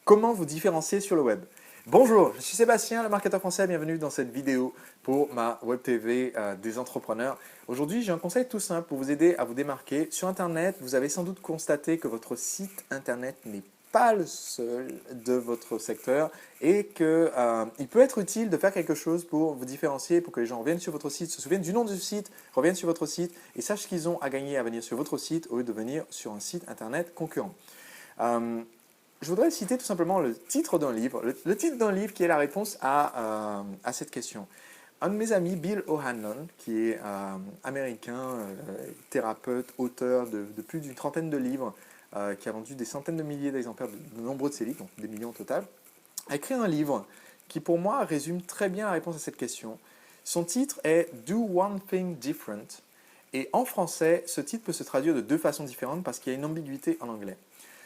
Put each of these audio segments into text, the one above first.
Comment vous différencier sur le web? Bonjour, je suis Sébastien, le marketeur français. Bienvenue dans cette vidéo pour ma Web TV des entrepreneurs. Aujourd'hui, j'ai un conseil tout simple pour vous aider à vous démarquer. Sur Internet, vous avez sans doute constaté que votre site Internet n'est pas le seul de votre secteur et qu'il peut être utile de faire quelque chose pour vous différencier, pour que les gens reviennent sur votre site, se souviennent du nom du site, reviennent sur votre site et sachent ce qu'ils ont à gagner à venir sur votre site au lieu de venir sur un site Internet concurrent. Je voudrais citer tout simplement le titre d'un livre, le titre d'un livre qui est la réponse à cette question. Un de mes amis, Bill O'Hanlon, qui est américain, thérapeute, auteur de plus d'une trentaine de livres, qui a vendu des centaines de milliers d'exemplaires de nombreux de ses livres, donc des millions au total, a écrit un livre qui pour moi résume très bien la réponse à cette question. Son titre est « Do One Thing Different » et en français, ce titre peut se traduire de deux façons différentes parce qu'il y a une ambiguïté en anglais.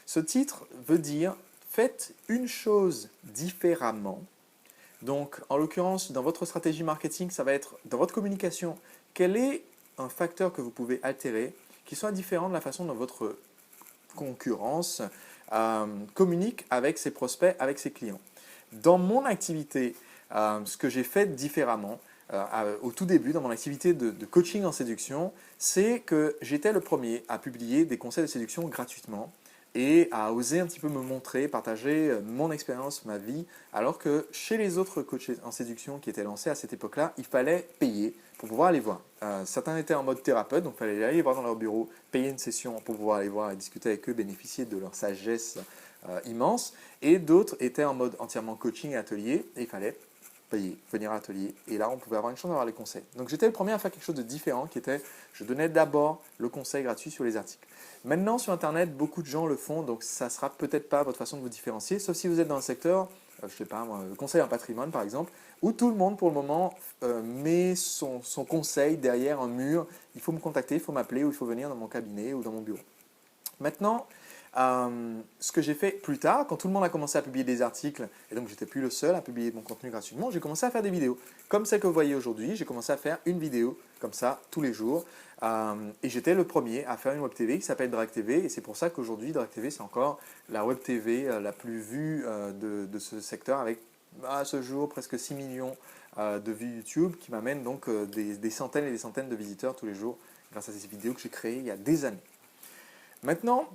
Ce titre veut dire « Faites une chose différemment ». Donc, en l'occurrence, dans votre stratégie marketing, ça va être dans votre communication, quel est un facteur que vous pouvez altérer qui soit différent de la façon dont votre concurrence communique avec ses prospects, avec ses clients. Dans mon activité, ce que j'ai fait différemment, au tout début, dans mon activité de coaching en séduction, c'est que j'étais le premier à publier des conseils de séduction gratuitement et à oser un petit peu me montrer, partager mon expérience, ma vie, alors que chez les autres coachs en séduction qui étaient lancés à cette époque-là, il fallait payer pour pouvoir aller voir. Certains étaient en mode thérapeute, donc il fallait aller voir dans leur bureau, payer une session pour pouvoir aller voir et discuter avec eux, bénéficier de leur sagesse immense, et d'autres étaient en mode entièrement coaching et atelier, et il fallait payer, venir à l'atelier, et là on pouvait avoir une chance d'avoir les conseils. Donc j'étais le premier à faire quelque chose de différent qui était, je donnais d'abord le conseil gratuit sur les articles. Maintenant sur Internet, beaucoup de gens le font, donc ça ne sera peut-être pas votre façon de vous différencier, sauf si vous êtes dans le secteur, je ne sais pas moi, le conseil en patrimoine par exemple, où tout le monde pour le moment met son conseil derrière un mur, il faut me contacter, il faut m'appeler ou il faut venir dans mon cabinet ou dans mon bureau. Maintenant, ce que j'ai fait plus tard, quand tout le monde a commencé à publier des articles, et donc j'étais plus le seul à publier mon contenu gratuitement, j'ai commencé à faire des vidéos. Comme celle que vous voyez aujourd'hui, j'ai commencé à faire une vidéo comme ça tous les jours. Et j'étais le premier à faire une web TV qui s'appelle Drag TV, et c'est pour ça qu'aujourd'hui Drag TV c'est encore la web TV la plus vue de ce secteur, avec à ce jour presque 6 millions de vues YouTube, qui m'amène donc des centaines et des centaines de visiteurs tous les jours grâce à ces vidéos que j'ai créées il y a des années. Maintenant,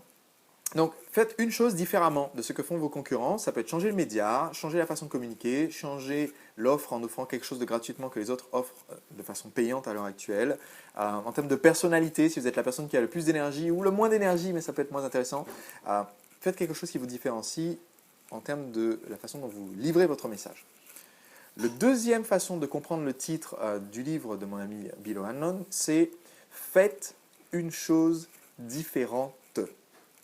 donc, faites une chose différemment de ce que font vos concurrents. Ça peut être changer le média, changer la façon de communiquer, changer l'offre en offrant quelque chose de gratuitement que les autres offrent de façon payante à l'heure actuelle. En termes de personnalité, si vous êtes la personne qui a le plus d'énergie ou le moins d'énergie, mais ça peut être moins intéressant, faites quelque chose qui vous différencie en termes de la façon dont vous livrez votre message. La deuxième façon de comprendre le titre du livre de mon ami Bill O'Hanlon, c'est « Faites une chose différente ».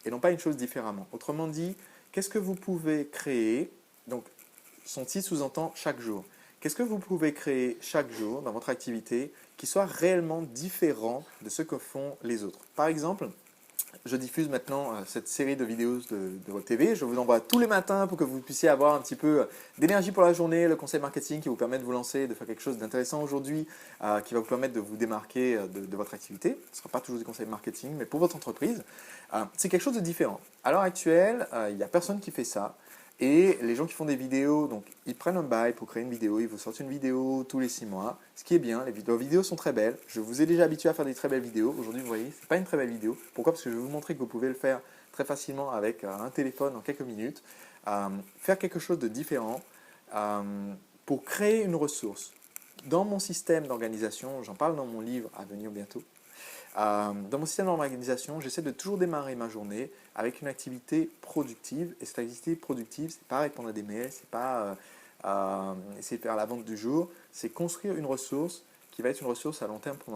Et non pas une chose différemment. Autrement dit, qu'est-ce que vous pouvez créer? Donc, son titre sous-entend chaque jour. Qu'est-ce que vous pouvez créer chaque jour dans votre activité qui soit réellement différent de ce que font les autres? Par exemple, je diffuse maintenant cette série de vidéos de votre TV. Je vous envoie tous les matins pour que vous puissiez avoir un petit peu d'énergie pour la journée, le conseil marketing qui vous permet de vous lancer, de faire quelque chose d'intéressant aujourd'hui, qui va vous permettre de vous démarquer de votre activité. Ce ne sera pas toujours des conseils marketing, mais pour votre entreprise. C'est quelque chose de différent. À l'heure actuelle, il n'y a personne qui fait ça. Et les gens qui font des vidéos, donc ils prennent un bail pour créer une vidéo, ils vous sortent une vidéo tous les 6 mois, ce qui est bien, leurs vidéos sont très belles. Je vous ai déjà habitué à faire des très belles vidéos. Aujourd'hui, vous voyez, ce n'est pas une très belle vidéo. Pourquoi? Parce que je vais vous montrer que vous pouvez le faire très facilement avec un téléphone en quelques minutes. Faire quelque chose de différent pour créer une ressource. Dans mon système d'organisation, j'en parle dans mon livre à venir bientôt, dans mon système d'organisation, j'essaie de toujours démarrer ma journée avec une activité productive. Et cette activité productive, c'est pas répondre à des mails, c'est pas essayer de faire la vente du jour, c'est construire une ressource qui va être une ressource à long terme pour